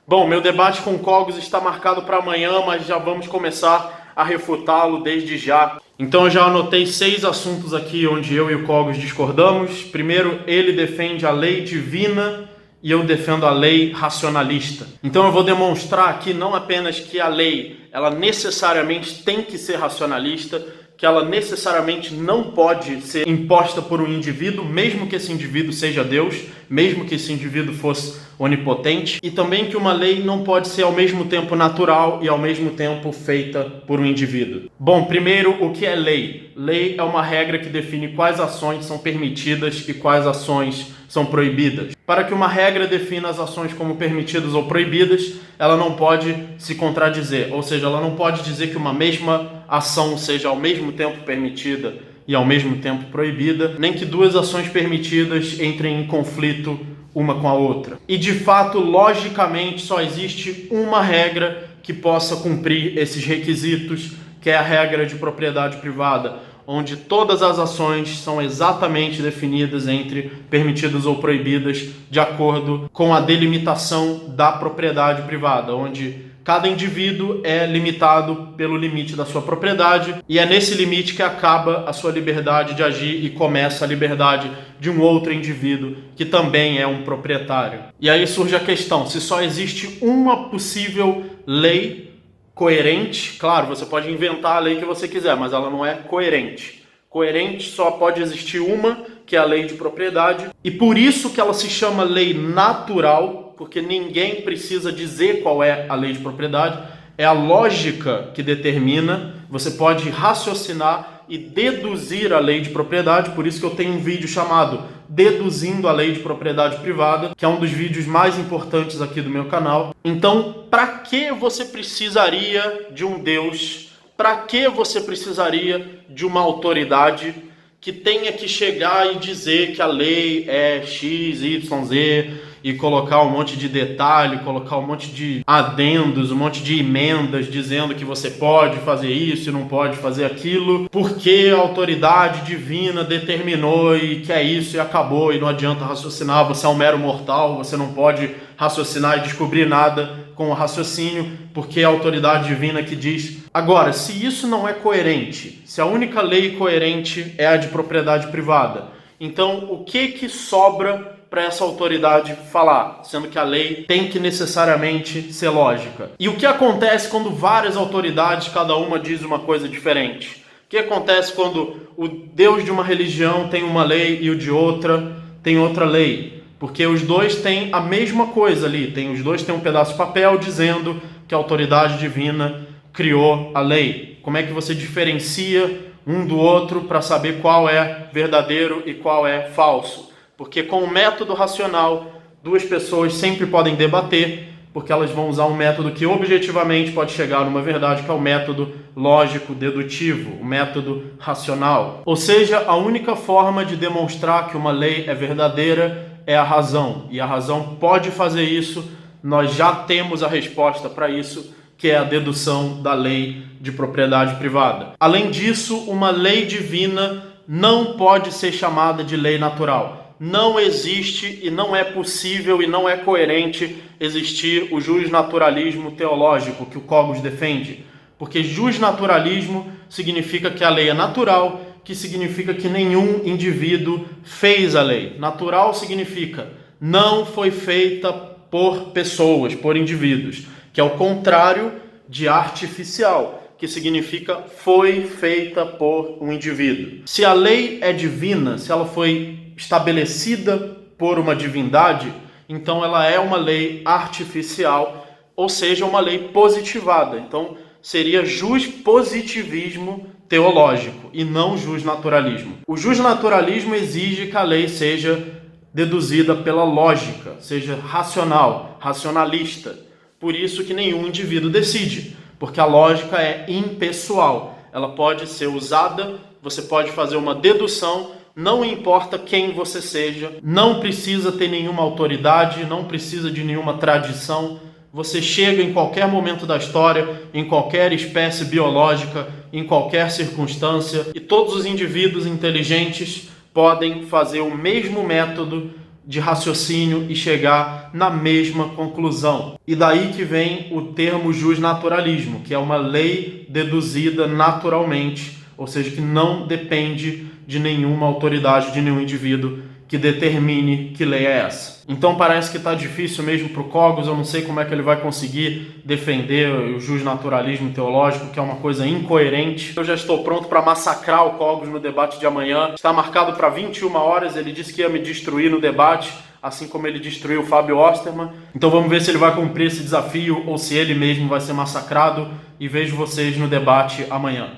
Bom, meu debate com o Cogos está marcado para amanhã, mas já vamos começar a refutá-lo desde já. Então eu já anotei 6 assuntos aqui onde eu e o Cogos discordamos. Primeiro, ele defende a lei divina e eu defendo a lei racionalista. Então eu vou demonstrar aqui não apenas que a lei, ela necessariamente tem que ser racionalista, que ela necessariamente não pode ser imposta por um indivíduo, mesmo que esse indivíduo seja Deus, mesmo que esse indivíduo fosse onipotente, e também que uma lei não pode ser ao mesmo tempo natural e ao mesmo tempo feita por um indivíduo. Bom, primeiro, o que é lei? Lei é uma regra que define quais ações são permitidas e quais ações são proibidas. Para que uma regra defina as ações como permitidas ou proibidas, ela não pode se contradizer, ou seja, ela não pode dizer que uma mesma ação seja ao mesmo tempo permitida e ao mesmo tempo proibida, nem que duas ações permitidas entrem em conflito uma com a outra. E de fato, logicamente, só existe uma regra que possa cumprir esses requisitos, que é a regra de propriedade privada, onde todas as ações são exatamente definidas entre permitidas ou proibidas de acordo com a delimitação da propriedade privada, onde cada indivíduo é limitado pelo limite da sua propriedade e é nesse limite que acaba a sua liberdade de agir e começa a liberdade de um outro indivíduo que também é um proprietário. E aí surge a questão, se só existe uma possível lei coerente, claro, você pode inventar a lei que você quiser, mas ela não é coerente. Coerente só pode existir uma, que é a lei de propriedade, e por isso que ela se chama lei natural, porque ninguém precisa dizer qual é a lei de propriedade, é a lógica que determina, você pode raciocinar e deduzir a lei de propriedade, por isso que eu tenho um vídeo chamado Deduzindo a Lei de Propriedade Privada, que é um dos vídeos mais importantes aqui do meu canal. Então, para que você precisaria de um Deus? Para que você precisaria de uma autoridade que tenha que chegar e dizer que a lei é X, Y, Z e colocar um monte de detalhe, colocar um monte de adendos, um monte de emendas dizendo que você pode fazer isso e não pode fazer aquilo, porque a autoridade divina determinou e que é isso e acabou e não adianta raciocinar, você é um mero mortal, você não pode raciocinar e descobrir nada com o raciocínio, porque é a autoridade divina que diz. Agora, se isso não é coerente, se a única lei coerente é a de propriedade privada, então o que sobra para essa autoridade falar, sendo que a lei tem que necessariamente ser lógica? E o que acontece quando várias autoridades, cada uma diz uma coisa diferente? O que acontece quando o Deus de uma religião tem uma lei e o de outra tem outra lei? Porque os dois têm a mesma coisa ali, os dois têm um pedaço de papel dizendo que a autoridade divina criou a lei. Como é que você diferencia um do outro para saber qual é verdadeiro e qual é falso? Porque com o método racional, duas pessoas sempre podem debater, porque elas vão usar um método que objetivamente pode chegar numa verdade, que é o método lógico-dedutivo, o método racional. Ou seja, a única forma de demonstrar que uma lei é verdadeira é a razão. E a razão pode fazer isso, nós já temos a resposta para isso, que é a dedução da lei de propriedade privada. Além disso, uma lei divina não pode ser chamada de lei natural. Não existe e não é possível e não é coerente existir o justnaturalismo teológico que o Cogos defende. Porque justnaturalismo significa que a lei é natural, que significa que nenhum indivíduo fez a lei. Natural significa não foi feita por pessoas, por indivíduos, que é o contrário de artificial, que significa foi feita por um indivíduo. Se a lei é divina, se ela foi estabelecida por uma divindade, então ela é uma lei artificial, ou seja, uma lei positivada. Então seria juspositivismo teológico e não justnaturalismo. O justnaturalismo exige que a lei seja deduzida pela lógica, seja racional, racionalista. Por isso que nenhum indivíduo decide, porque a lógica é impessoal. Ela pode ser usada, você pode fazer uma dedução, não importa quem você seja, não precisa ter nenhuma autoridade, não precisa de nenhuma tradição. Você chega em qualquer momento da história, em qualquer espécie biológica, em qualquer circunstância, e todos os indivíduos inteligentes podem fazer o mesmo método de raciocínio e chegar na mesma conclusão. E daí que vem o termo justnaturalismo, que é uma lei deduzida naturalmente, ou seja, que não depende de nenhuma autoridade, de nenhum indivíduo que determine que lei é essa. Então parece que está difícil mesmo para o Cogos, eu não sei como é que ele vai conseguir defender o justnaturalismo teológico, que é uma coisa incoerente. Eu já estou pronto para massacrar o Cogos no debate de amanhã. Está marcado para 21 horas, ele disse que ia me destruir no debate, assim como ele destruiu o Fábio Osterman. Então vamos ver se ele vai cumprir esse desafio ou se ele mesmo vai ser massacrado, e vejo vocês no debate amanhã.